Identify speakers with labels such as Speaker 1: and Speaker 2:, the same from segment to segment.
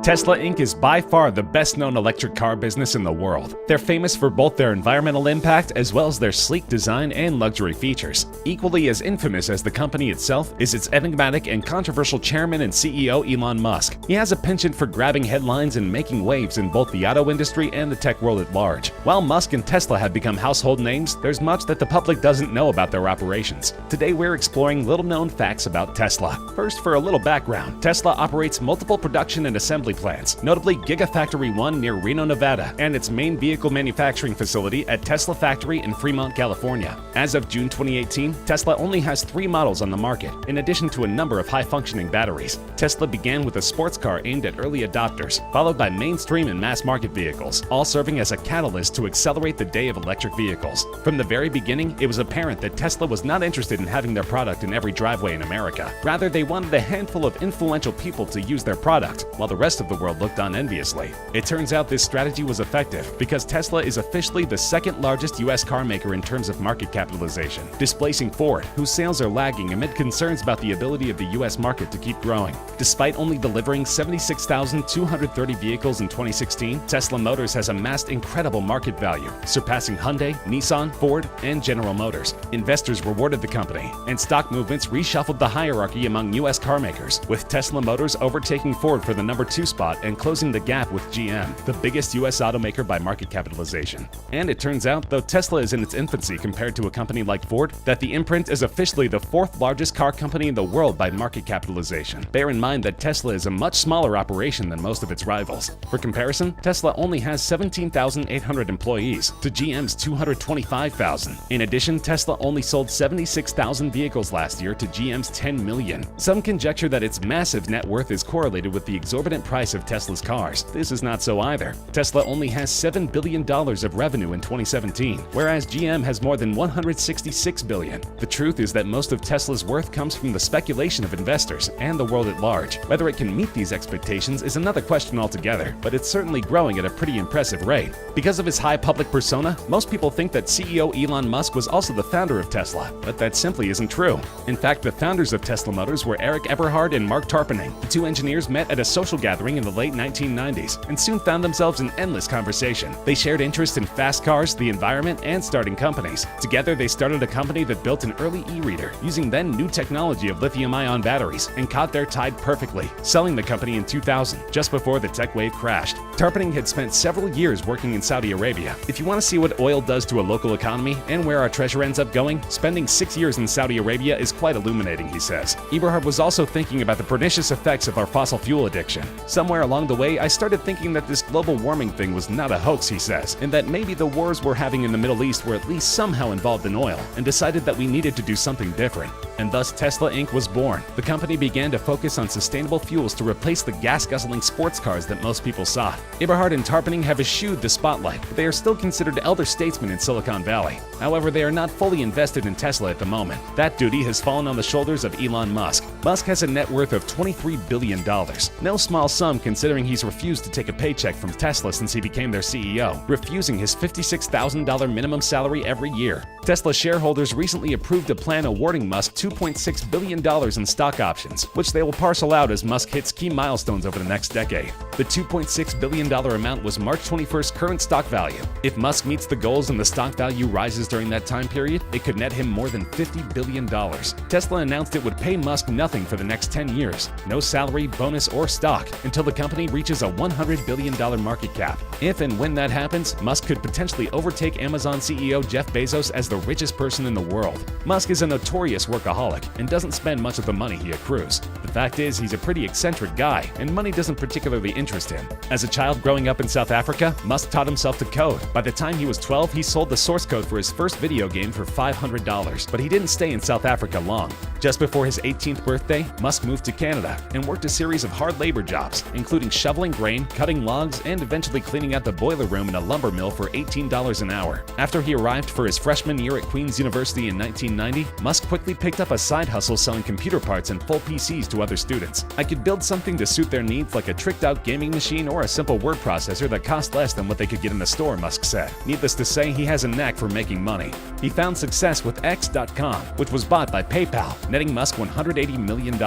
Speaker 1: Tesla Inc. is by far the best-known electric car business in the world. They're famous for both their environmental impact as well as their sleek design and luxury features. Equally as infamous as the company itself is its enigmatic and controversial chairman and CEO Elon Musk. He has a penchant for grabbing headlines and making waves in both the auto industry and the tech world at large. While Musk and Tesla have become household names, there's much that the public doesn't know about their operations. Today we're exploring little-known facts about Tesla. First, for a little background, Tesla operates multiple production and assembly plants, notably Gigafactory 1 near Reno, Nevada, and its main vehicle manufacturing facility at Tesla Factory in Fremont, California. As of June 2018, Tesla only has 3 models on the market, in addition to a number of high-functioning batteries. Tesla began with a sports car aimed at early adopters, followed by mainstream and mass-market vehicles, all serving as a catalyst to accelerate the day of electric vehicles. From the very beginning, it was apparent that Tesla was not interested in having their product in every driveway in America. Rather, they wanted a handful of influential people to use their product, while the rest of the world looked on enviously. It turns out this strategy was effective because Tesla is officially the second largest U.S. car maker in terms of market capitalization, displacing Ford, whose sales are lagging amid concerns about the ability of the U.S. market to keep growing. Despite only delivering 76,230 vehicles in 2016, Tesla Motors has amassed incredible market value, surpassing Hyundai, Nissan, Ford, and General Motors. Investors rewarded the company, and stock movements reshuffled the hierarchy among U.S. car makers, with Tesla Motors overtaking Ford for the number 2 spot and closing the gap with GM, the biggest U.S. automaker by market capitalization. And it turns out, though Tesla is in its infancy compared to a company like Ford, that the imprint is officially the 4th largest car company in the world by market capitalization. Bear in mind that Tesla is a much smaller operation than most of its rivals. For comparison, Tesla only has 17,800 employees to GM's 225,000. In addition, Tesla only sold 76,000 vehicles last year to GM's 10 million. Some conjecture that its massive net worth is correlated with the exorbitant price of Tesla's cars. This is not so either. Tesla only has $7 billion of revenue in 2017, whereas GM has more than $166 billion. The truth is that most of Tesla's worth comes from the speculation of investors and the world at large. Whether it can meet these expectations is another question altogether, but it's certainly growing at a pretty impressive rate. Because of his high public persona, most people think that CEO Elon Musk was also the founder of Tesla, but that simply isn't true. In fact, the founders of Tesla Motors were Eric Eberhard and Mark Tarpenning. The two engineers met at a social gathering in the late 1990s and soon found themselves in endless conversation. They shared interest in fast cars, the environment, and starting companies. Together, they started a company that built an early e-reader using then new technology of lithium-ion batteries and caught their tide perfectly, selling the company in 2000, just before the tech wave crashed. Tarpenning had spent several years working in Saudi Arabia. If you want to see what oil does to a local economy and where our treasure ends up going, spending 6 years in Saudi Arabia is quite illuminating, he says. Eberhard was also thinking about the pernicious effects of our fossil fuel addiction. Somewhere along the way, I started thinking that this global warming thing was not a hoax, he says, and that maybe the wars we're having in the Middle East were at least somehow involved in oil, and decided that we needed to do something different. And thus Tesla Inc. was born. The company began to focus on sustainable fuels to replace the gas-guzzling sports cars that most people sought. Eberhard and Tarpenning have eschewed the spotlight, but they are still considered elder statesmen in Silicon Valley. However, they are not fully invested in Tesla at the moment. That duty has fallen on the shoulders of Elon Musk. Musk has a net worth of $23 billion. No small sum considering he's refused to take a paycheck from Tesla since he became their CEO, refusing his $56,000 minimum salary every year. Tesla shareholders recently approved a plan awarding Musk $2.6 billion in stock options, which they will parcel out as Musk hits key milestones over the next decade. The $2.6 billion amount was March 21st's current stock value. If Musk meets the goals and the stock value rises during that time period, it could net him more than $50 billion. Tesla announced it would pay Musk nothing for the next 10 years, no salary, bonus, or stock, until the company reaches a $100 billion market cap. If and when that happens, Musk could potentially overtake Amazon CEO Jeff Bezos as the richest person in the world. Musk is a notorious workaholic and doesn't spend much of the money he accrues. The fact is, he's a pretty eccentric guy, and money doesn't particularly interest him. As a child growing up in South Africa, Musk taught himself to code. By the time he was 12, he sold the source code for his first video game for $500, but he didn't stay in South Africa long. Just before his 18th birthday, Musk moved to Canada and worked a series of hard labor jobs, including shoveling grain, cutting logs, and eventually cleaning out the boiler room in a lumber mill for $18 an hour. After he arrived for his freshman year at Queen's University in 1990, Musk quickly picked up up a side hustle selling computer parts and full PCs to other students. I could build something to suit their needs like a tricked-out gaming machine or a simple word processor that cost less than what they could get in the store, Musk said. Needless to say, he has a knack for making money. He found success with X.com, which was bought by PayPal, netting Musk $180 million.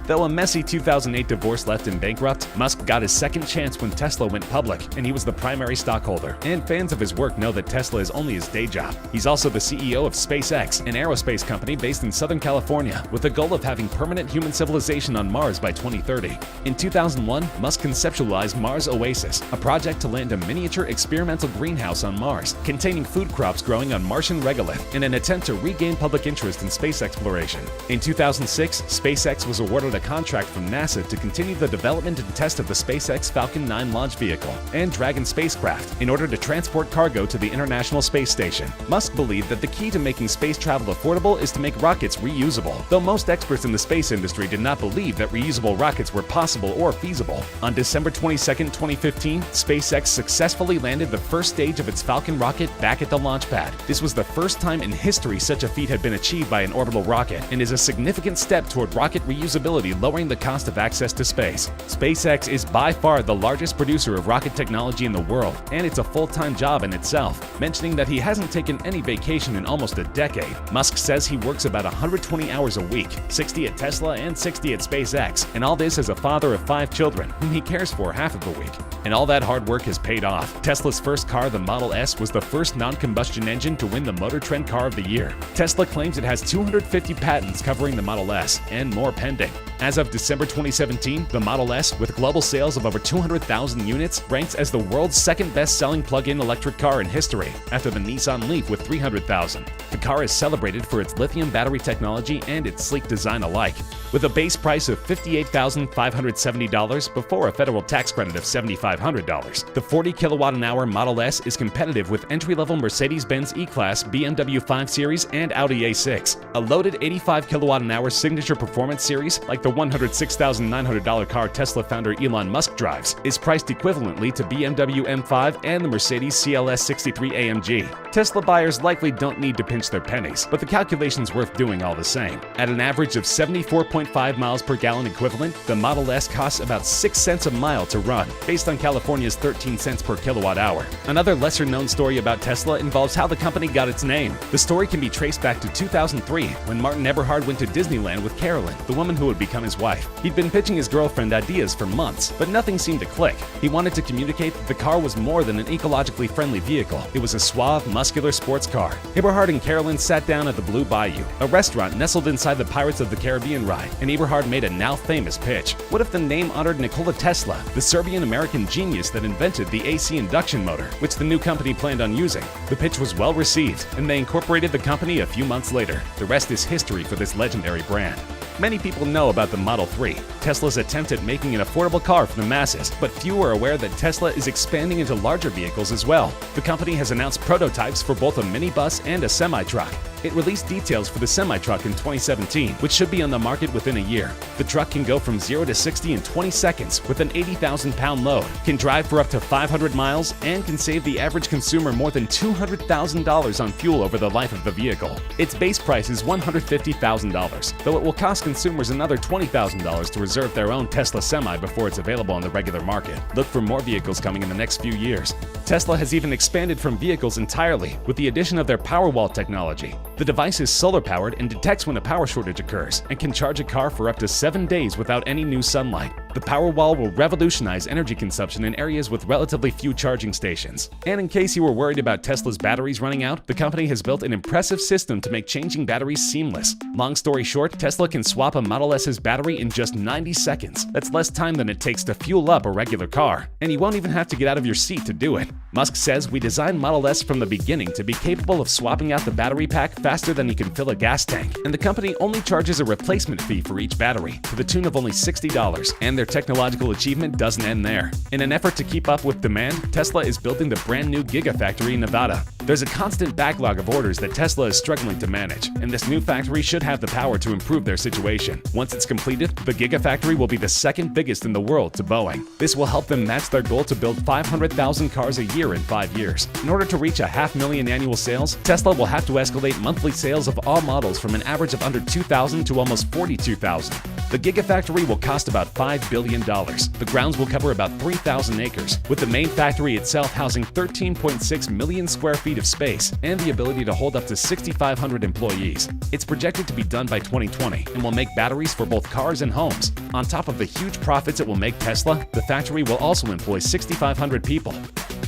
Speaker 1: Though a messy 2008 divorce left him bankrupt, Musk got his second chance when Tesla went public, and he was the primary stockholder. And fans of his work know that Tesla is only his day job. He's also the CEO of SpaceX, an aerospace company based in Southern California, with the goal of having permanent human civilization on Mars by 2030. In 2001, Musk conceptualized Mars Oasis, a project to land a miniature experimental greenhouse on Mars, containing food crops growing on Martian regolith, in an attempt to regain public interest in space exploration. In 2006, SpaceX was awarded a contract from NASA to continue the development and test of the SpaceX Falcon 9 launch vehicle and Dragon spacecraft in order to transport cargo to the International Space Station. Musk believed that the key to making space travel affordable is to make rockets reusable, though most experts in the space industry did not believe that reusable rockets were possible or feasible. On December 22, 2015, SpaceX successfully landed the first stage of its Falcon rocket back at the launch pad. This was the first time in history such a feat had been achieved by an orbital rocket and is a significant step toward rocket reusability, lowering the cost of access to space. SpaceX is by far the largest producer of rocket technology in the world, and it's a full-time job in itself, mentioning that he hasn't taken any vacation in almost a decade. Musk says he works about 120 hours a week, 60 at Tesla and 60 at SpaceX, and all this as a father of 5 children, whom he cares for half of the week. And all that hard work has paid off. Tesla's first car, the Model S, was the first non-combustion engine to win the Motor Trend Car of the Year. Tesla claims it has 250 patents covering the Model S, and more pending. As of December 2017, the Model S, with global sales of over 200,000 units, ranks as the world's second best-selling plug-in electric car in history, after the Nissan Leaf with 300,000. The car is celebrated for its lithium battery technology and its sleek design alike. With a base price of $58,570 before a federal tax credit of $7,500, the 40 kilowatt-an-hour Model S is competitive with entry-level Mercedes-Benz E-Class, BMW 5 Series, and Audi A6. A loaded 85 kilowatt-an-hour signature performance series, like the $106,900 car Tesla founder Elon Musk drives, is priced equivalently to BMW M5 and the Mercedes CLS 63 AMG. Tesla buyers likely don't need to pinch their pennies, but the calculation's worth doing all the same. At an average of 74.5 miles per gallon equivalent, the Model S costs about 6 cents a mile to run, based on California's 13 cents per kilowatt hour. Another lesser-known story about Tesla involves how the company got its name. The story can be traced back to 2003, when Martin Eberhard went to Disneyland with Carolyn, the woman who would become his wife. He'd been pitching his girlfriend ideas for months, but nothing seemed to click. He wanted to communicate that the car was more than an ecologically friendly vehicle. It was a suave, muscular sports car. Eberhard and Carolyn sat down at the Blue Bayou, a restaurant nestled inside the Pirates of the Caribbean ride, and Eberhard made a now-famous pitch. What if the name honored Nikola Tesla, the Serbian-American genius that invented the AC induction motor, which the new company planned on using? The pitch was well received, and they incorporated the company a few months later. The rest is history for this legendary brand. Many people know about the Model 3, Tesla's attempt at making an affordable car for the masses, but few are aware that Tesla is expanding into larger vehicles as well. The company has announced prototypes for both a minibus and a semi-truck. It released details for the semi-truck in 2017, which should be on the market within a year. The truck can go from 0 to 60 in 20 seconds with an 80,000-pound load, can drive for up to 500 miles, and can save the average consumer more than $200,000 on fuel over the life of the vehicle. Its base price is $150,000, though it will cost consumers another $20,000 to reserve their own Tesla Semi before it's available on the regular market. Look for more vehicles coming in the next few years. Tesla has even expanded from vehicles entirely with the addition of their Powerwall technology. The device is solar-powered and detects when a power shortage occurs and can charge a car for up to 7 days without any new sunlight. The Powerwall will revolutionize energy consumption in areas with relatively few charging stations. And in case you were worried about Tesla's batteries running out, the company has built an impressive system to make changing batteries seamless. Long story short, Tesla can swap a Model S's battery in just 90 seconds. That's less time than it takes to fuel up a regular car. And you won't even have to get out of your seat to do it. Musk says, "We designed Model S from the beginning to be capable of swapping out the battery pack faster than you can fill a gas tank, and the company only charges a replacement fee for each battery, to the tune of only $60, and their technological achievement doesn't end there. In an effort to keep up with demand, Tesla is building the brand new Gigafactory in Nevada. There's a constant backlog of orders that Tesla is struggling to manage, and this new factory should have the power to improve their situation. Once it's completed, the Gigafactory will be the second biggest in the world to Boeing. This will help them match their goal to build 500,000 cars a year year in 5 years. In order to reach 500,000 annual sales, Tesla will have to escalate monthly sales of all models from an average of under 2,000 to almost 42,000. The Gigafactory will cost about $5 billion. The grounds will cover about 3,000 acres, with the main factory itself housing 13.6 million square feet of space and the ability to hold up to 6,500 employees. It's projected to be done by 2020 and will make batteries for both cars and homes. On top of the huge profits it will make Tesla, the factory will also employ 6,500 people.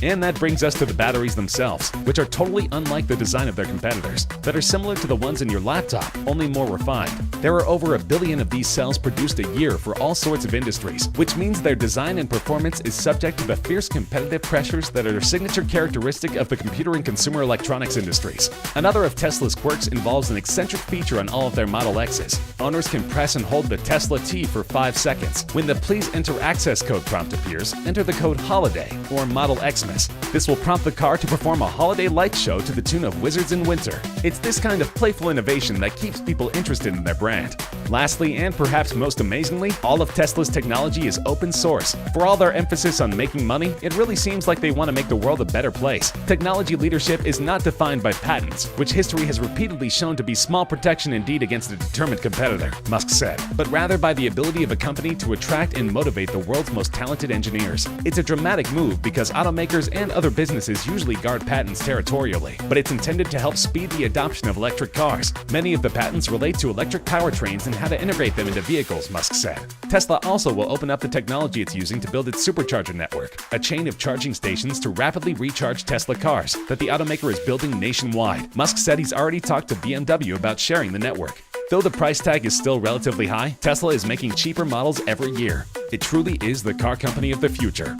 Speaker 1: And that brings us to the batteries themselves, which are totally unlike the design of their competitors, that are similar to the ones in your laptop, only more refined. There are over 1 billion of these cells produced a year for all sorts of industries, which means their design and performance is subject to the fierce competitive pressures that are a signature characteristic of the computer and consumer electronics industries. Another of Tesla's quirks involves an eccentric feature on all of their Model X's. Owners can press and hold the Tesla T for 5 seconds. When the Please Enter Access Code prompt appears, enter the code HOLIDAY or Model Xmas. This will prompt the car to perform a holiday light show to the tune of Wizards in Winter. It's this kind of playful innovation that keeps people interested in their brand. Lastly, and perhaps most amazingly, all of Tesla's technology is open source. For all their emphasis on making money, it really seems like they want to make the world a better place. Technology leadership is not defined by patents, which history has repeatedly shown to be small protection indeed against a determined competitor, Musk said, but rather by the ability of a company to attract and motivate the world's most talented engineers. It's a dramatic move because automakers and other businesses usually guard patents territorially, but it's intended to help speed the adoption of electric cars. Many of the patents relate to electric powertrains and how to integrate them into vehicles, Musk said. Tesla also will open up the technology it's using to build its supercharger network, a chain of charging stations to rapidly recharge Tesla cars that the automaker is building nationwide. Musk said he's already talked to BMW about sharing the network. Though the price tag is still relatively high, Tesla is making cheaper models every year. It truly is the car company of the future.